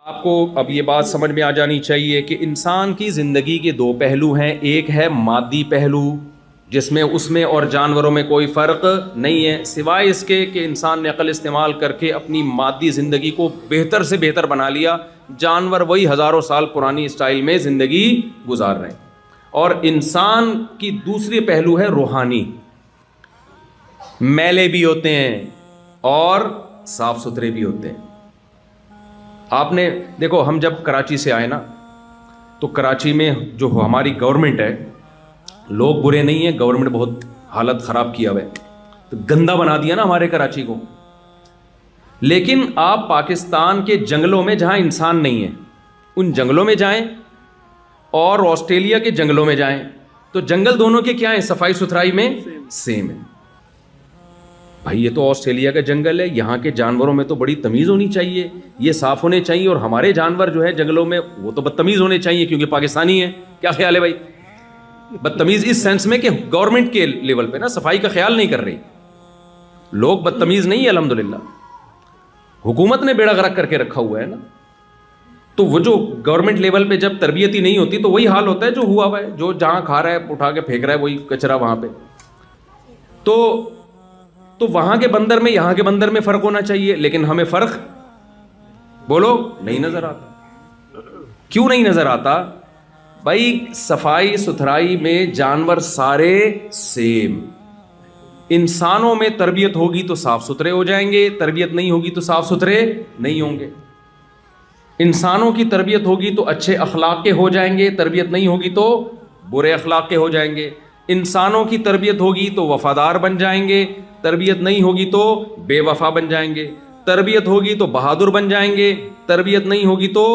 آپ کو اب یہ بات سمجھ میں آ جانی چاہیے کہ انسان کی زندگی کے دو پہلو ہیں. ایک ہے مادی پہلو جس میں اس میں اور جانوروں میں کوئی فرق نہیں ہے سوائے اس کے کہ انسان نے عقل استعمال کر کے اپنی مادی زندگی کو بہتر سے بہتر بنا لیا. جانور وہی ہزاروں سال پرانی اسٹائل میں زندگی گزار رہے ہیں. اور انسان کی دوسری پہلو ہے روحانی. میلے بھی ہوتے ہیں اور صاف ستھرے بھی ہوتے ہیں. آپ نے دیکھو ہم جب کراچی سے آئے نا تو کراچی میں جو ہماری گورنمنٹ ہے لوگ برے نہیں ہیں, گورنمنٹ بہت حالت خراب کیا ہوا ہے تو گندا بنا دیا نا ہمارے کراچی کو. لیکن آپ پاکستان کے جنگلوں میں جہاں انسان نہیں ہے ان جنگلوں میں جائیں اور آسٹریلیا کے جنگلوں میں جائیں تو جنگل دونوں کے کیا ہیں, صفائی ستھرائی میں سیم ہے. بھائی یہ تو آسٹریلیا کا جنگل ہے, یہاں کے جانوروں میں تو بڑی تمیز ہونی چاہیے, یہ صاف ہونے چاہیے, اور ہمارے جانور جو ہے جنگلوں میں وہ تو بدتمیز ہونے چاہیے کیونکہ پاکستانی ہیں. کیا خیال ہے بھائی؟ بدتمیز اس سینس میں کہ گورنمنٹ کے لیول پہ نا صفائی کا خیال نہیں کر رہی. لوگ بدتمیز نہیں ہے الحمدللہ, حکومت نے بیڑا غرق کر کے رکھا ہوا ہے نا. تو وہ جو گورنمنٹ لیول پہ جب تربیت ہی نہیں ہوتی تو وہی حال ہوتا ہے جو ہوا ہوا ہے, جو جہاں کھا رہا ہے اٹھا کے پھینک رہا ہے وہی کچرا وہاں پہ. تو وہاں کے بندر میں یہاں کے بندر میں فرق ہونا چاہیے, لیکن ہمیں فرق بولو نہیں نظر آتا. کیوں نہیں نظر آتا بھائی؟ صفائی ستھرائی میں جانور سارے سیم. انسانوں میں تربیت ہوگی تو صاف ستھرے ہو جائیں گے, تربیت نہیں ہوگی تو صاف ستھرے نہیں ہوں گے. انسانوں کی تربیت ہوگی تو اچھے اخلاق کے ہو جائیں گے, تربیت نہیں ہوگی تو برے اخلاق کے ہو جائیں گے. انسانوں کی تربیت ہوگی تو وفادار بن جائیں گے, تربیت نہیں ہوگی تو بے وفا بن جائیں گے. تربیت ہوگی تو بہادر بن جائیں گے, تربیت نہیں ہوگی تو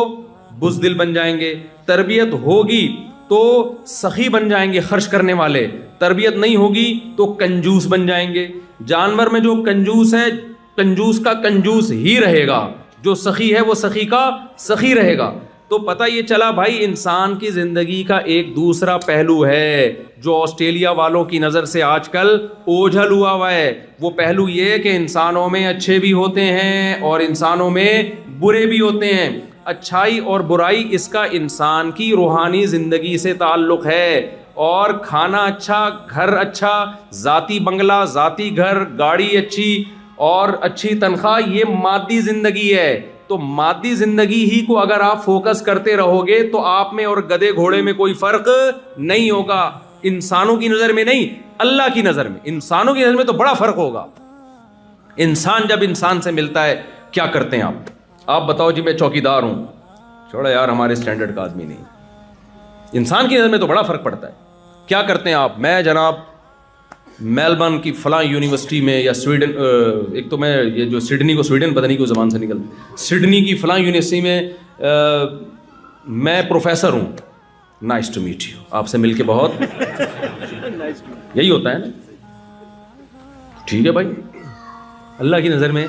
بزدل بن جائیں گے. تربیت ہوگی تو سخی بن جائیں گے, خرچ کرنے والے. تربیت نہیں ہوگی تو کنجوس بن جائیں گے. جانور میں جو کنجوس ہے کنجوس کا کنجوس ہی رہے گا, جو سخی ہے وہ سخی کا سخی رہے گا. تو پتہ یہ چلا بھائی انسان کی زندگی کا ایک دوسرا پہلو ہے جو آسٹریلیا والوں کی نظر سے آج کل اوجھل ہوا ہے. وہ پہلو یہ کہ انسانوں میں اچھے بھی ہوتے ہیں اور انسانوں میں برے بھی ہوتے ہیں. اچھائی اور برائی اس کا انسان کی روحانی زندگی سے تعلق ہے. اور کھانا اچھا, گھر اچھا, ذاتی بنگلہ, ذاتی گھر, گاڑی اچھی اور اچھی تنخواہ, یہ مادی زندگی ہے. تو مادی زندگی ہی کو اگر آپ فوکس کرتے رہو گے تو آپ میں اور گدے گھوڑے میں کوئی فرق نہیں ہوگا. انسانوں کی نظر میں نہیں, اللہ کی نظر میں. انسانوں کی نظر میں تو بڑا فرق ہوگا. انسان جب انسان سے ملتا ہے کیا کرتے ہیں آپ بتاؤ جی میں چوکیدار ہوں, چھوڑا یار ہمارے سٹینڈرڈ کا آدمی نہیں. انسان کی نظر میں تو بڑا فرق پڑتا ہے. کیا کرتے ہیں آپ؟ میں جناب میلبرن کی فلاں یونیورسٹی میں, یا سویڈن, ایک تو میں یہ جو سڈنی کو سویڈن پتہ نہیں کیوں زبان سے نکلتا, سڈنی کی فلاں یونیورسٹی میں میں پروفیسر ہوں. نائس ٹو میٹ یو, آپ سے مل کے بہت یہی ہوتا ہے نا. ٹھیک ہے بھائی, اللہ کی نظر میں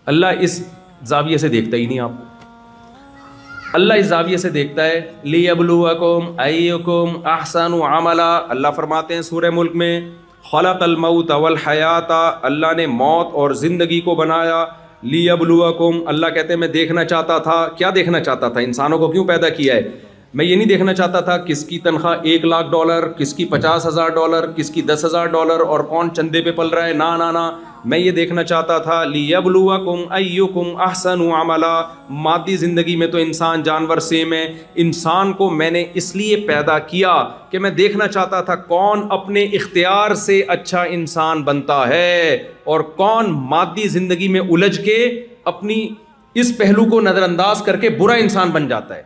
اللہ اس زاویے سے دیکھتا ہی نہیں. آپ اللہ اس زاویے سے دیکھتا ہے لِيَبْلُوَكُمْ أَيُّكُمْ أَحْسَنُ عَمَلًا. اللہ فرماتے ہیں سورہ ملک میں خلق الموت والحیات, اللہ نے موت اور زندگی کو بنایا. لِيَبْلُوَكُمْ, اللہ کہتے ہیں میں دیکھنا چاہتا تھا. کیا دیکھنا چاہتا تھا؟ انسانوں کو کیوں پیدا کیا ہے؟ میں یہ نہیں دیکھنا چاہتا تھا کس کی تنخواہ $1,00,000, کس کی $50,000, کس کی $10,000 اور کون چندے پہ پل رہا ہے. نا, میں یہ دیکھنا چاہتا تھا لِيَبْلُوَكُمْ أَيُّكُمْ أَحْسَنُ عَمَلًا. مادی زندگی میں تو انسان جانور سیم ہے. انسان کو میں نے اس لیے پیدا کیا کہ میں دیکھنا چاہتا تھا کون اپنے اختیار سے اچھا انسان بنتا ہے اور کون مادی زندگی میں الجھ کے اپنی اس پہلو کو نظر انداز کر کے برا انسان بن جاتا ہے.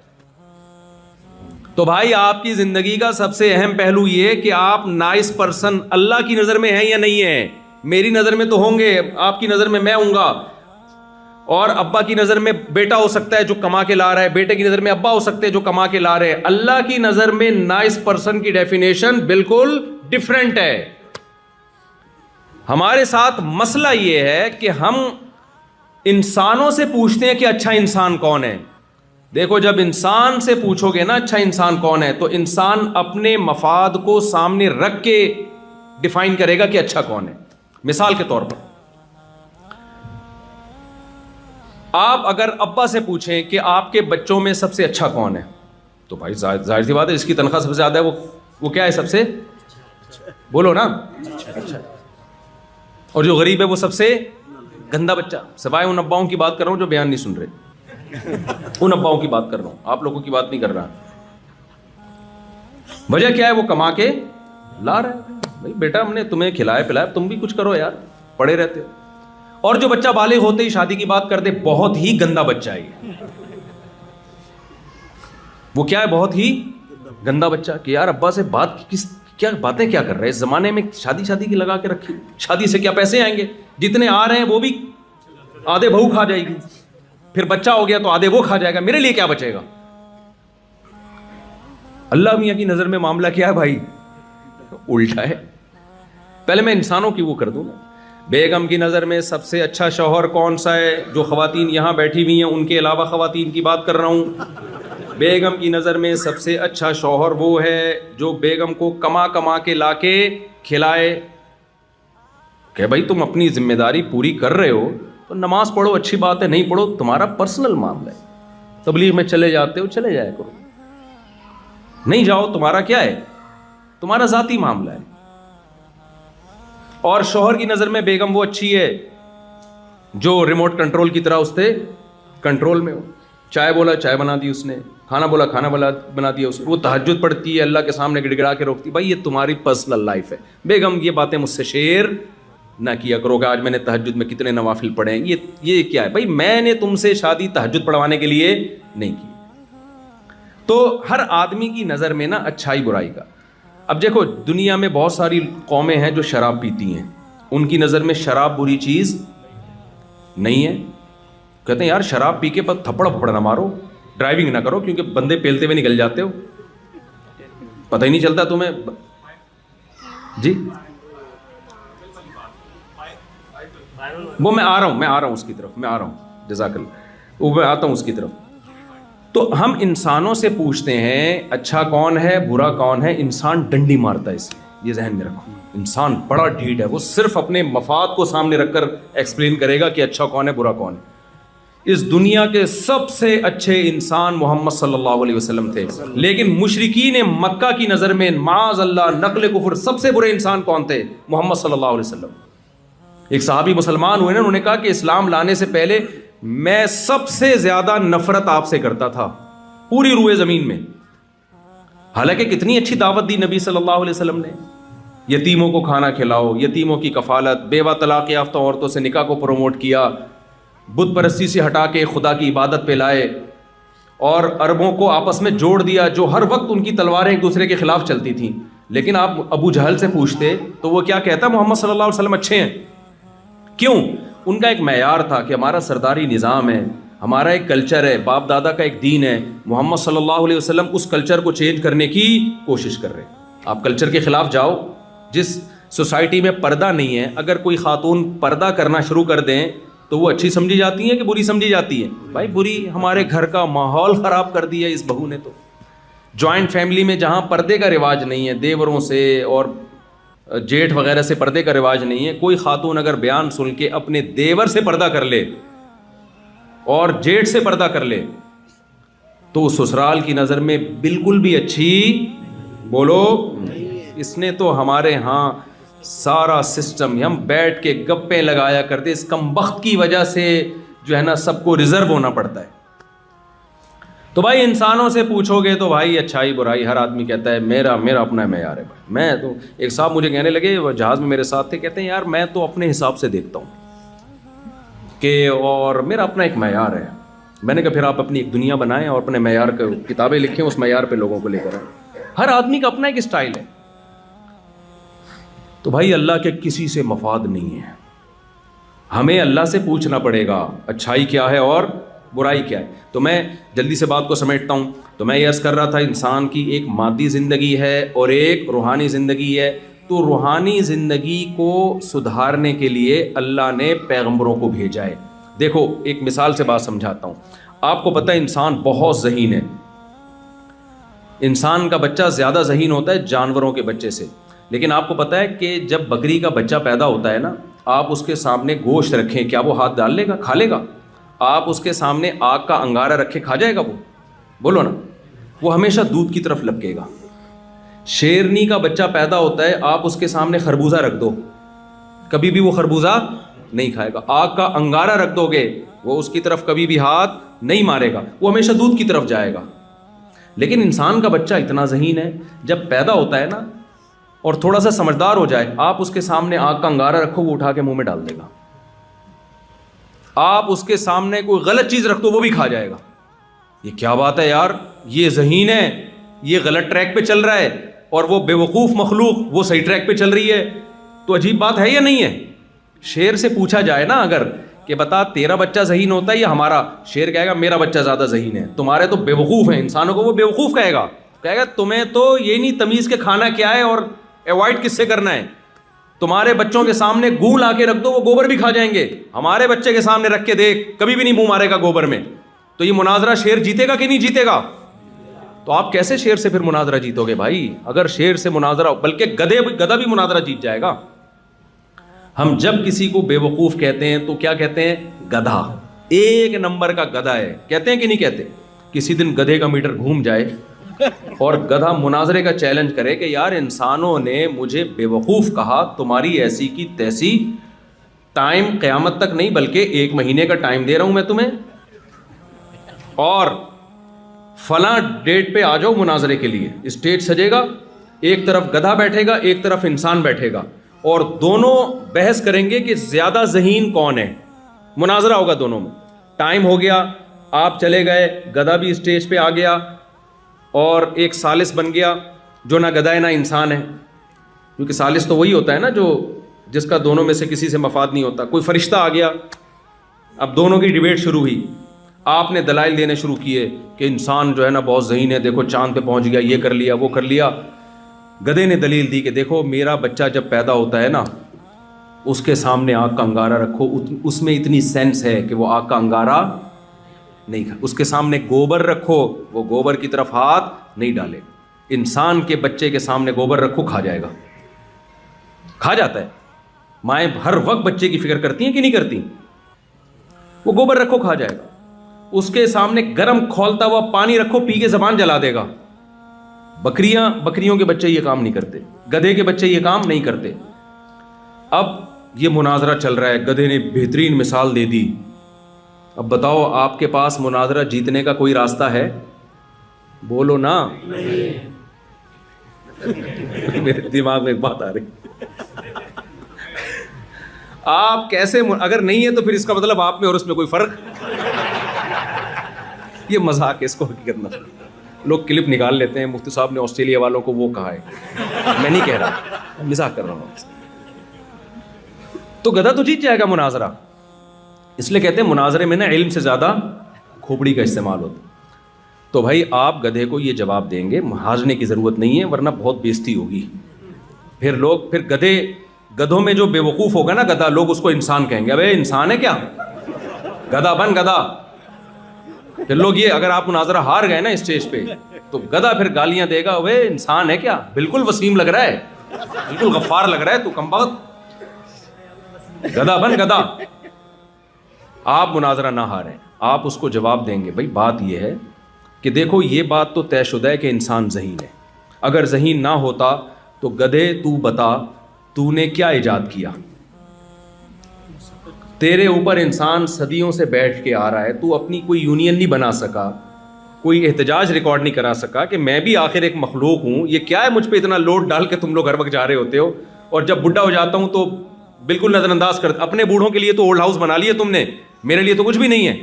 تو بھائی آپ کی زندگی کا سب سے اہم پہلو یہ کہ آپ نائس پرسن اللہ کی نظر میں ہیں یا نہیں ہیں. میری نظر میں تو ہوں گے, آپ کی نظر میں میں ہوں گا, اور ابا کی نظر میں بیٹا ہو سکتا ہے جو کما کے لا رہا ہے, بیٹے کی نظر میں ابا ہو سکتے ہیں جو کما کے لا رہے ہیں. اللہ کی نظر میں نائس پرسن کی ڈیفینیشن بالکل ڈیفرنٹ ہے. ہمارے ساتھ مسئلہ یہ ہے کہ ہم انسانوں سے پوچھتے ہیں کہ اچھا انسان کون ہے. دیکھو جب انسان سے پوچھو گے نا اچھا انسان کون ہے, تو انسان اپنے مفاد کو سامنے رکھ کے ڈیفائن کرے گا کہ اچھا کون ہے. مثال کے طور پر آپ اگر ابا سے پوچھیں کہ آپ کے بچوں میں سب سے اچھا کون ہے تو بھائی ظاہر سی بات ہے، اس کی تنخواہ سب سے زیادہ ہے وہ کیا ہے سب سے، بولو نا، اچھا، اور جو غریب ہے وہ سب سے گندا بچہ، سوائے ان اباؤں کی بات کر رہا ہوں جو بیان نہیں سن رہے، ان اباؤں کی بات کر رہا ہوں، آپ لوگوں کی بات نہیں کر رہا۔ وجہ کیا ہے؟ وہ کما کے لا رہا ہے، بھائی بیٹا ہم نے تمہیں کھلایا پلایا، تم بھی کچھ کرو یار، پڑے رہتے ہو۔ اور جو بچہ بالغ ہوتے ہی شادی کی بات کر دے، بہت ہی گندا بچہ ہے یہ، وہ کیا ہے؟ بہت ہی گندا بچہ، کہ یار ابا سے کیا باتیں کیا کر رہے ہیں، اس زمانے میں شادی کی لگا کے رکھی، شادی سے کیا پیسے آئیں گے، جتنے آ رہے ہیں وہ بھی آدھے بہو کھا جائے گی، پھر بچہ ہو گیا تو آدھے وہ کھا جائے گا، میرے لیے کیا بچے گا؟ اللہ میاں کی نظر میں معاملہ کیا ہے بھائی؟ الٹا ہے۔ پہلے میں انسانوں کی وہ کر دوں نا، بیگم کی نظر میں سب سے اچھا شوہر کون سا ہے؟ جو خواتین یہاں بیٹھی ہوئی ہیں ان کے علاوہ خواتین کی بات کر رہا ہوں۔ بیگم کی نظر میں سب سے اچھا شوہر وہ ہے جو بیگم کو کما کے لا کے کھلائے۔ کہ بھائی تم اپنی ذمہ داری پوری کر رہے ہو تو نماز پڑھو، اچھی بات ہے، نہیں پڑھو تمہارا پرسنل معاملہ ہے، تبلیغ میں چلے جاتے ہو چلے جایا کرو، نہیں جاؤ تمہارا کیا ہے، تمہارا ذاتی معاملہ ہے۔ اور شوہر کی نظر میں بیگم وہ اچھی ہے جو ریموٹ کنٹرول کی طرح اس سے کنٹرول میں ہو، چائے بولا چائے بنا دی اس نے، کھانا بولا کھانا بنا دیا اس نے، وہ تہجد پڑھتی ہے، اللہ کے سامنے گڑ گڑا کے روکتی، بھائی یہ تمہاری پرسنل لائف ہے، بیگم یہ باتیں مجھ سے شیئر نہ کیا کرو کہ آج میں نے تہجد میں کتنے نوافل پڑھے ہیں، یہ کیا ہے بھائی، میں نے تم سے شادی تہجد پڑھوانے کے لیے نہیں کی۔ تو ہر آدمی کی نظر میں نا اچھائی برائی کا، اب دیکھو دنیا میں بہت ساری قومیں ہیں جو شراب پیتی ہیں، ان کی نظر میں شراب بری چیز نہیں ہے، کہتے ہیں یار شراب پی کے پر تھپڑ پھپڑ نہ مارو، ڈرائیونگ نہ کرو کیونکہ بندے پیلتے ہوئے نکل جاتے ہو، پتہ ہی نہیں چلتا تمہیں۔ جی وہ میں آ رہا ہوں اس کی طرف، میں آ رہا ہوں، جزاک اللہ، وہ میں آتا ہوں اس کی طرف۔ تو ہم انسانوں سے پوچھتے ہیں اچھا کون ہے برا کون ہے، انسان ڈنڈی مارتا ہے، اس میں یہ ذہن میں رکھو، انسان بڑا ڈھیٹ ہے، وہ صرف اپنے مفاد کو سامنے رکھ کر ایکسپلین کرے گا کہ اچھا کون ہے برا کون ہے۔ اس دنیا کے سب سے اچھے انسان محمد صلی اللہ علیہ وسلم تھے، لیکن مشرکین مکہ کی نظر میں معاذ اللہ نقل کفر سب سے برے انسان کون تھے؟ محمد صلی اللہ علیہ وسلم۔ ایک صحابی مسلمان ہوئے نا، انہوں نے کہا کہ اسلام لانے سے پہلے میں سب سے زیادہ نفرت آپ سے کرتا تھا پوری روئے زمین میں، حالانکہ کتنی اچھی دعوت دی نبی صلی اللہ علیہ وسلم نے، یتیموں کو کھانا کھلاؤ، یتیموں کی کفالت، بیوہ طلاق یافتہ عورتوں سے نکاح کو پروموٹ کیا، بت پرستی سے ہٹا کے خدا کی عبادت پہ لائے، اور عربوں کو آپس میں جوڑ دیا جو ہر وقت ان کی تلواریں ایک دوسرے کے خلاف چلتی تھیں۔ لیکن آپ ابو جہل سے پوچھتے تو وہ کیا کہتا؟ محمد صلی اللہ علیہ وسلم اچھے ہیں۔ کیوں؟ ان کا ایک معیار تھا کہ ہمارا سرداری نظام ہے، ہمارا ایک کلچر ہے، باپ دادا کا ایک دین ہے، محمد صلی اللہ علیہ وسلم اس کلچر کو چینج کرنے کی کوشش کر رہے ہیں۔ آپ کلچر کے خلاف جاؤ، جس سوسائٹی میں پردہ نہیں ہے، اگر کوئی خاتون پردہ کرنا شروع کر دیں تو وہ اچھی سمجھی جاتی ہیں کہ بری سمجھی جاتی ہیں؟ بھائی بری، ہمارے گھر کا ماحول خراب کر دیا اس بہو نے۔ تو جوائنٹ فیملی میں جہاں پردے کا رواج نہیں ہے، دیوروں سے اور جیٹھ وغیرہ سے پردے کا رواج نہیں ہے، کوئی خاتون اگر بیان سن کے اپنے دیور سے پردہ کر لے اور جیٹھ سے پردہ کر لے تو سسرال کی نظر میں بالکل بھی اچھی، بولو، اس نے تو ہمارے ہاں سارا سسٹم، ہم بیٹھ کے گپیں لگایا کرتے، اس کم بخت کی وجہ سے جو ہے نا سب کو ریزرو ہونا پڑتا ہے۔ تو بھائی انسانوں سے پوچھو گے تو بھائی اچھائی برائی ہر آدمی کہتا ہے میرا اپنا معیار ہے۔ بھائی میں تو، ایک صاحب مجھے کہنے لگے، وہ جہاز میں میرے ساتھ تھے، کہتے ہیں یار میں تو اپنے حساب سے دیکھتا ہوں کہ اور میرا اپنا ایک معیار ہے۔ میں نے کہا پھر آپ اپنی ایک دنیا بنائیں اور اپنے معیار کا کتابیں لکھیں، اس معیار پہ لوگوں کو لے کر آئیں۔ ہر آدمی کا اپنا ایک اسٹائل ہے۔ تو بھائی اللہ کے کسی سے مفاد نہیں ہے، ہمیں اللہ سے پوچھنا پڑے گا اچھائی کیا ہے اور برائی کیا ہے۔ تو میں جلدی سے بات کو سمیٹتا ہوں، تو میں یہ عرض کر رہا تھا انسان کی ایک مادی زندگی ہے اور ایک روحانی زندگی ہے۔ تو روحانی زندگی کو سدھارنے کے لیے اللہ نے پیغمبروں کو بھیجا ہے۔ دیکھو ایک مثال سے بات سمجھاتا ہوں، آپ کو پتہ ہے انسان بہت ذہین ہے، انسان کا بچہ زیادہ ذہین ہوتا ہے جانوروں کے بچے سے، لیکن آپ کو پتہ ہے کہ جب بکری کا بچہ پیدا ہوتا ہے نا، آپ اس کے سامنے گوشت رکھیں، کیا وہ ہاتھ ڈال لے گا، کھا لے گا؟ آپ اس کے سامنے آگ کا انگارہ رکھے کھا جائے گا وہ؟ بولو نا. وہ ہمیشہ دودھ کی طرف لپکے گا. شیرنی کا بچہ پیدا ہوتا ہے, آپ اس کے سامنے خربوزہ رکھ دو, کبھی بھی وہ خربوزہ نہیں کھائے گا. آگ کا انگارہ رکھ دو گے, وہ اس کی طرف کبھی بھی ہاتھ نہیں مارے گا, وہ ہمیشہ دودھ کی طرف جائے گا. لیکن انسان کا بچہ اتنا ذہین ہے, جب پیدا ہوتا ہے نا اور تھوڑا سا سمجھدار ہو جائے, آپ اس کے سامنے آگ کا انگارہ رکھو, وہ اٹھا کے منہ میں ڈال دے گا. آپ اس کے سامنے کوئی غلط چیز رکھ دو, وہ بھی کھا جائے گا. یہ کیا بات ہے یار, یہ ذہین ہے, یہ غلط ٹریک پہ چل رہا ہے, اور وہ بے وقوف مخلوق وہ صحیح ٹریک پہ چل رہی ہے. تو عجیب بات ہے یا نہیں ہے؟ شیر سے پوچھا جائے نا اگر کہ بتا تیرا بچہ ذہین ہوتا ہے یا ہمارا, شیر کہے گا میرا بچہ زیادہ ذہین ہے, تمہارے تو بے وقوف ہیں. انسانوں کو وہ بے وقوف کہے گا تمہیں تو یہ نہیں تمیز کے کھانا کیا ہے اور ایوائڈ کس سے کرنا ہے. تمہارے بچوں کے سامنے گوں لا کے رکھ دو, وہ گوبر بھی کھا جائیں گے. ہمارے بچے کے سامنے رکھ کے دیکھ, کبھی بھی نہیں منہ مارے گا گوبر میں. تو یہ مناظرہ شیر جیتے گا کہ نہیں جیتے گا؟ تو آپ کیسے شیر سے پھر مناظرہ جیتو گے بھائی؟ اگر شیر سے مناظرہ, بلکہ گدھا بھی مناظرہ جیت جائے گا. ہم جب کسی کو بے وقوف کہتے ہیں تو کیا کہتے ہیں؟ گدھا, ایک نمبر کا گدھا ہے, کہتے ہیں کہ نہیں کہتے؟ کسی دن گدھے کا میٹر گھوم جائے اور گدھا مناظرے کا چیلنج کرے کہ یار انسانوں نے مجھے بے وقوف کہا, تمہاری ایسی کی تیسی, ٹائم قیامت تک نہیں بلکہ 1 مہینے کا ٹائم دے رہا ہوں میں تمہیں, اور فلاں ڈیٹ پہ آ جاؤ مناظرے کے لیے. اسٹیج سجے گا, ایک طرف گدھا بیٹھے گا, ایک طرف انسان بیٹھے گا, اور دونوں بحث کریں گے کہ زیادہ ذہین کون ہے. مناظرہ ہوگا دونوں میں. ٹائم ہو گیا, آپ چلے گئے, گدھا بھی اسٹیج پہ آ گیا اور ایک ثالث بن گیا جو نہ گدھا ہے نہ انسان ہے, کیونکہ ثالث تو وہی ہوتا ہے نا جو جس کا دونوں میں سے کسی سے مفاد نہیں ہوتا. کوئی فرشتہ آ گیا, اب دونوں کی ڈیبیٹ شروع ہوئی. آپ نے دلائل دینے شروع کیے کہ انسان جو ہے نا بہت ذہین ہے, دیکھو چاند پہ پہنچ گیا, یہ کر لیا وہ کر لیا. گدھے نے دلیل دی کہ دیکھو میرا بچہ جب پیدا ہوتا ہے نا, اس کے سامنے آگ کا انگارہ رکھو, اس میں اتنی سینس ہے کہ وہ آگ کا انگارہ نہیں کھا. اس کے سامنے گوبر رکھو, وہ گوبر کی طرف ہاتھ نہیں ڈالے. انسان کے بچے کے سامنے گوبر رکھو, کھا جائے گا, کھا جاتا ہے. مائیں ہر وقت بچے کی فکر کرتی ہیں کہ نہیں کرتی؟ وہ گوبر رکھو, کھا جائے گا. اس کے سامنے گرم کھولتا ہوا پانی رکھو, پی کے زبان جلا دے گا. بکریوں کے بچے یہ کام نہیں کرتے, گدھے کے بچے یہ کام نہیں کرتے. اب یہ مناظرہ چل رہا ہے, گدھے نے بہترین مثال دے دی. اب بتاؤ آپ کے پاس مناظرہ جیتنے کا کوئی راستہ ہے؟ بولو نا. میرے دماغ میں ایک بات آ رہی, آپ کیسے, اگر نہیں ہے تو پھر اس کا مطلب آپ میں اور اس میں کوئی فرق. یہ مذاق ہے, اس کو حقیقت نہ لوگ کلپ نکال لیتے ہیں. مفتی صاحب نے آسٹریلیا والوں کو وہ کہا ہے, میں نہیں کہہ رہا, مذاق کر رہا ہوں. تو گدھا تو جیت جائے گا مناظرہ. اس لیے کہتے ہیں مناظرے میں نا علم سے زیادہ کھوپڑی کا استعمال ہوتا. تو بھائی آپ گدھے کو یہ جواب دیں گے, ہارنے کی ضرورت نہیں ہے ورنہ بہت بےزتی ہوگی. پھر گدھوں میں جو بے وقوف ہوگا نا گدھا, لوگ اس کو انسان کہیں گے. ابے انسان ہے کیا, گدھا بن گدھا. پھر لوگ یہ, اگر آپ مناظرہ ہار گئے نا اسٹیج پہ تو گدھا پھر گالیاں دے گا, وہ انسان ہے کیا, بالکل وسیم لگ رہا ہے, بالکل غفار لگ رہا ہے, تو کم بخت, گدھا بن گدھا. آپ مناظرہ نہ ہاریں, آپ اس کو جواب دیں گے. بھائی بات یہ ہے کہ دیکھو یہ بات تو طے شدہ ہے کہ انسان ذہین ہے. اگر ذہین نہ ہوتا تو گدھے تو بتا تو نے کیا ایجاد کیا؟ تیرے اوپر انسان صدیوں سے بیٹھ کے آ رہا ہے, تو اپنی کوئی یونین نہیں بنا سکا, کوئی احتجاج ریکارڈ نہیں کرا سکا کہ میں بھی آخر ایک مخلوق ہوں. یہ کیا ہے مجھ پہ اتنا لوڈ ڈال کے تم لوگ ہر وقت جا رہے ہوتے ہو, اور جب بڈھا ہو جاتا ہوں تو بالکل نظر انداز کر. اپنے بوڑھوں کے لیے تو اولڈ ہاؤس بنا لیے تم نے, میرے لیے تو کچھ بھی نہیں ہے.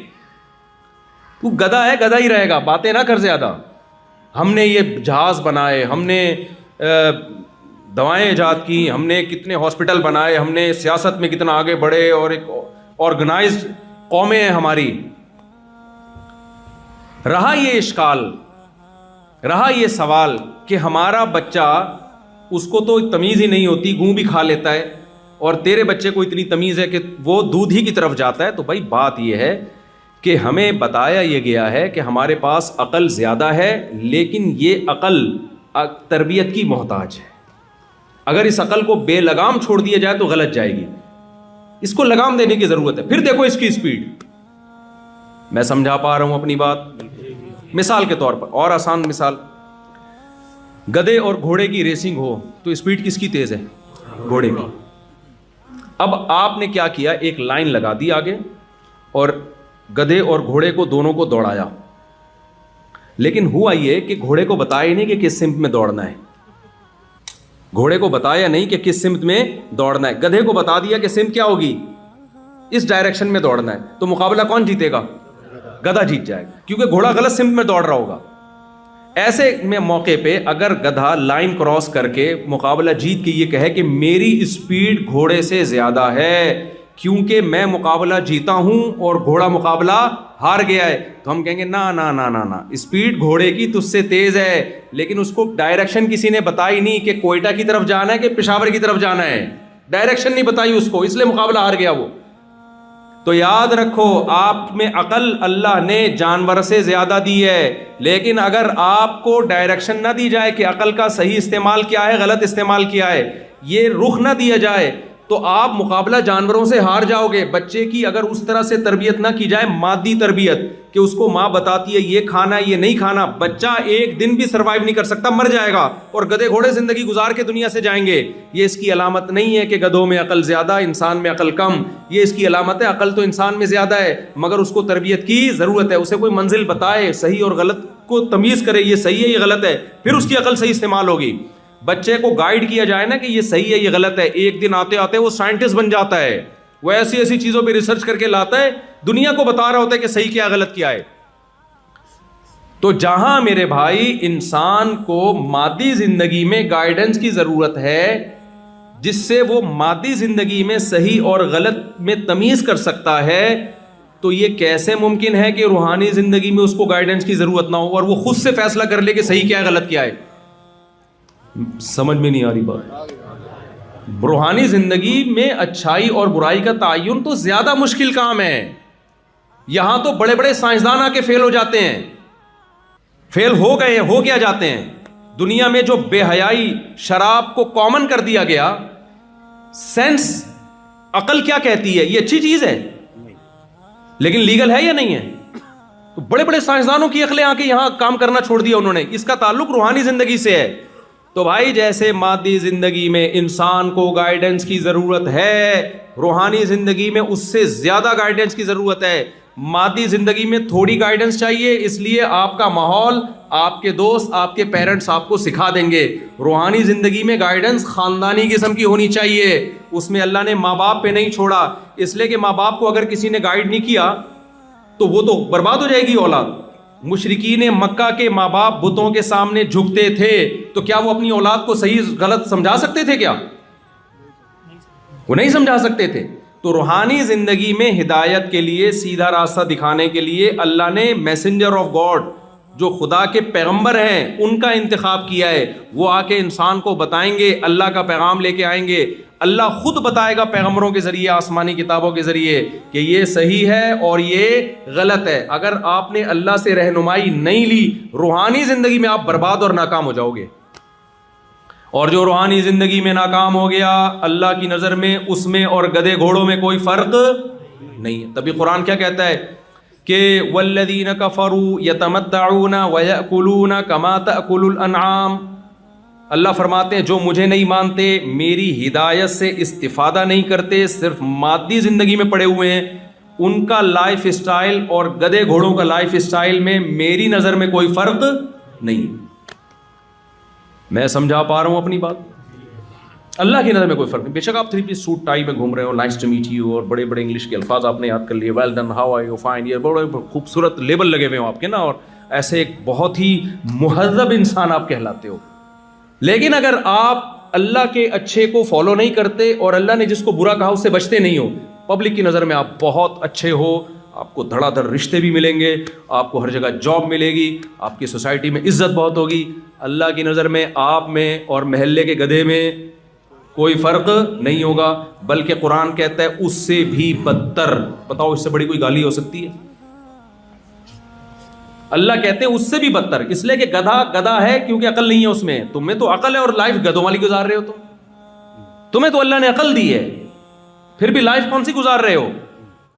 تو گدھا ہے, گدھا ہی رہے گا, باتیں نہ کر زیادہ. ہم نے یہ جہاز بنائے, ہم نے دوائیں ایجاد کی, ہم نے کتنے ہاسپٹل بنائے, ہم نے سیاست میں کتنا آگے بڑھے, اور ایک آرگنائزڈ قومیں ہیں ہماری. رہا یہ اشکال, رہا یہ سوال کہ ہمارا بچہ, اس کو تو تمیز ہی نہیں ہوتی, گوں بھی کھا لیتا ہے, اور تیرے بچے کو اتنی تمیز ہے کہ وہ دودھ ہی کی طرف جاتا ہے. تو بھائی بات یہ ہے کہ ہمیں بتایا یہ گیا ہے کہ ہمارے پاس عقل زیادہ ہے, لیکن یہ عقل تربیت کی محتاج ہے. اگر اس عقل کو بے لگام چھوڑ دیا جائے تو غلط جائے گی. اس کو لگام دینے کی ضرورت ہے. پھر دیکھو اس کی اسپیڈ, میں سمجھا پا رہا ہوں اپنی بات؟ مثال کے طور پر اور آسان مثال، گدھے اور گھوڑے کی ریسنگ ہو تو اسپیڈ کس کی تیز ہے؟ گھوڑے کی۔ اب آپ نے کیا کیا، ایک لائن لگا دی آگے اور گدھے اور گھوڑے کو دونوں کو دوڑایا، لیکن ہوا یہ کہ گھوڑے کو بتایا نہیں کہ کس سمت میں دوڑنا ہے، گھوڑے کو بتایا نہیں کہ کس سمت میں دوڑنا ہے، گدھے کو بتا دیا کہ سمت کیا ہوگی، اس ڈائریکشن میں دوڑنا ہے، تو مقابلہ کون جیتے گا؟ گدھا جیت جائے گا، کیونکہ گھوڑا غلط سمت میں دوڑ رہا ہوگا۔ ایسے میں موقع پہ اگر گدھا لائن کراس کر کے مقابلہ جیت کے یہ کہے کہ میری اسپیڈ گھوڑے سے زیادہ ہے کیونکہ میں مقابلہ جیتا ہوں اور گھوڑا مقابلہ ہار گیا ہے، تو ہم کہیں گے نا نا نا نا نا، اسپیڈ گھوڑے کی تجھ سے تیز ہے، لیکن اس کو ڈائریکشن کسی نے بتائی نہیں کہ کوئٹہ کی طرف جانا ہے کہ پشاور کی طرف جانا ہے، ڈائریکشن نہیں بتائی اس کو، اس لیے مقابلہ ہار گیا وہ۔ تو یاد رکھو آپ میں عقل اللہ نے جانور سے زیادہ دی ہے، لیکن اگر آپ کو ڈائریکشن نہ دی جائے کہ عقل کا صحیح استعمال کیا ہے غلط استعمال کیا ہے، یہ رخ نہ دیا جائے تو آپ مقابلہ جانوروں سے ہار جاؤ گے۔ بچے کی اگر اس طرح سے تربیت نہ کی جائے، مادی تربیت، کہ اس کو ماں بتاتی ہے یہ کھانا یہ نہیں کھانا، بچہ ایک دن بھی سروائیو نہیں کر سکتا، مر جائے گا، اور گدھے گھوڑے زندگی گزار کے دنیا سے جائیں گے۔ یہ اس کی علامت نہیں ہے کہ گدھوں میں عقل زیادہ انسان میں عقل کم، یہ اس کی علامت ہے عقل تو انسان میں زیادہ ہے، مگر اس کو تربیت کی ضرورت ہے، اسے کوئی منزل بتائے، صحیح اور غلط کو تمیز کرے، یہ صحیح ہے یہ غلط ہے، پھر اس کی عقل صحیح استعمال ہوگی۔ بچے کو گائیڈ کیا جائے نا کہ یہ صحیح ہے یہ غلط ہے، ایک دن آتے آتے وہ سائنٹسٹ بن جاتا ہے، وہ ایسی ایسی چیزوں پہ ریسرچ کر کے لاتا ہے، دنیا کو بتا رہا ہوتا ہے کہ صحیح کیا غلط کیا ہے۔ تو جہاں میرے بھائی انسان کو مادی زندگی میں گائیڈنس کی ضرورت ہے جس سے وہ مادی زندگی میں صحیح اور غلط میں تمیز کر سکتا ہے، تو یہ کیسے ممکن ہے کہ روحانی زندگی میں اس کو گائیڈنس کی ضرورت نہ ہو اور وہ خود سے فیصلہ کر لے کہ صحیح کیا ہے غلط کیا ہے؟ سمجھ میں نہیں آ رہی بات۔ روحانی زندگی میں اچھائی اور برائی کا تعین تو زیادہ مشکل کام ہے، یہاں تو بڑے بڑے سائنسدان آ کے فیل ہو جاتے ہیں، فیل ہو گئے ہیں، ہو کیا جاتے ہیں۔ دنیا میں جو بے حیائی شراب کو کامن کر دیا گیا، سینس عقل کیا کہتی ہے یہ اچھی چیز ہے لیکن لیگل ہے یا نہیں ہے؟ تو بڑے بڑے سائنسدانوں کی عقلیں آ کے یہاں کام کرنا چھوڑ دیا انہوں نے، اس کا تعلق روحانی زندگی سے ہے۔ تو بھائی جیسے مادی زندگی میں انسان کو گائیڈنس کی ضرورت ہے، روحانی زندگی میں اس سے زیادہ گائیڈنس کی ضرورت ہے۔ مادی زندگی میں تھوڑی گائیڈنس چاہیے، اس لیے آپ کا ماحول، آپ کے دوست، آپ کے پیرنٹس آپ کو سکھا دیں گے۔ روحانی زندگی میں گائیڈنس خاندانی قسم کی ہونی چاہیے، اس میں اللہ نے ماں باپ پہ نہیں چھوڑا، اس لیے کہ ماں باپ کو اگر کسی نے گائیڈ نہیں کیا تو وہ تو برباد ہو جائے گی اولاد۔ مشرکین مکہ کے ماں باپ بتوں کے سامنے جھکتے تھے، تو کیا وہ اپنی اولاد کو صحیح غلط سمجھا سکتے تھے؟ کیا وہ نہیں سمجھا سکتے تھے؟ تو روحانی زندگی میں ہدایت کے لیے، سیدھا راستہ دکھانے کے لیے اللہ نے میسنجر آف گاڈ، جو خدا کے پیغمبر ہیں، ان کا انتخاب کیا ہے۔ وہ آ کے انسان کو بتائیں گے، اللہ کا پیغام لے کے آئیں گے، اللہ خود بتائے گا پیغمبروں کے ذریعے، آسمانی کتابوں کے ذریعے کہ یہ صحیح ہے اور یہ غلط ہے۔ اگر آپ نے اللہ سے رہنمائی نہیں لی، روحانی زندگی میں آپ برباد اور ناکام ہو جاؤ گے۔ اور جو روحانی زندگی میں ناکام ہو گیا، اللہ کی نظر میں اس میں اور گدھے گھوڑوں میں کوئی فرق نہیں ہے۔ تبھی قرآن کیا کہتا ہے کہ والذین کفروا یتمتعون ویأکلون کما تأکل الانعام، اللہ فرماتے ہیں جو مجھے نہیں مانتے، میری ہدایت سے استفادہ نہیں کرتے، صرف مادی زندگی میں پڑے ہوئے ہیں، ان کا لائف اسٹائل اور گدھے گھوڑوں کا لائف اسٹائل میں میری نظر میں کوئی فرق نہیں۔ میں سمجھا پا رہا ہوں اپنی بات؟ اللہ کی نظر میں کوئی فرق نہیں۔ بے شک آپ 3 پیس سوٹ ٹائی میں گھوم رہے ہو، نائس ٹو میٹ یو، اور بڑے بڑے انگلش کے الفاظ آپ نے یاد کر لیے، well done, how are you, fine, یہ بڑے خوبصورت لیبل لگے ہوئے ہوں آپ کے نا، اور ایسے ایک بہت ہی مہذب انسان آپ کہلاتے ہو۔ لیکن اگر آپ اللہ کے اچھے کو فالو نہیں کرتے اور اللہ نے جس کو برا کہا اس سے بچتے نہیں ہو، پبلک کی نظر میں آپ بہت اچھے ہو، آپ کو دھڑا دھڑ رشتے بھی ملیں گے، آپ کو ہر جگہ جاب ملے گی، آپ کی سوسائٹی میں عزت بہت ہوگی، اللہ کی نظر میں آپ میں اور محلے کے گدھے میں کوئی فرق نہیں ہوگا، بلکہ قرآن کہتا ہے اس سے بھی بدتر۔ بتاؤ اس سے بڑی کوئی گالی ہو سکتی ہے؟ اللہ کہتے ہیں اس سے بھی بدتر، اس لیے کہ گدھا گدھا ہے کیونکہ عقل نہیں ہے اس میں، تم میں تو عقل ہے اور لائف گدھوں والی گزار رہے ہو، تمہیں تو اللہ نے عقل دی ہے، پھر بھی لائف کون سی گزار رہے ہو؟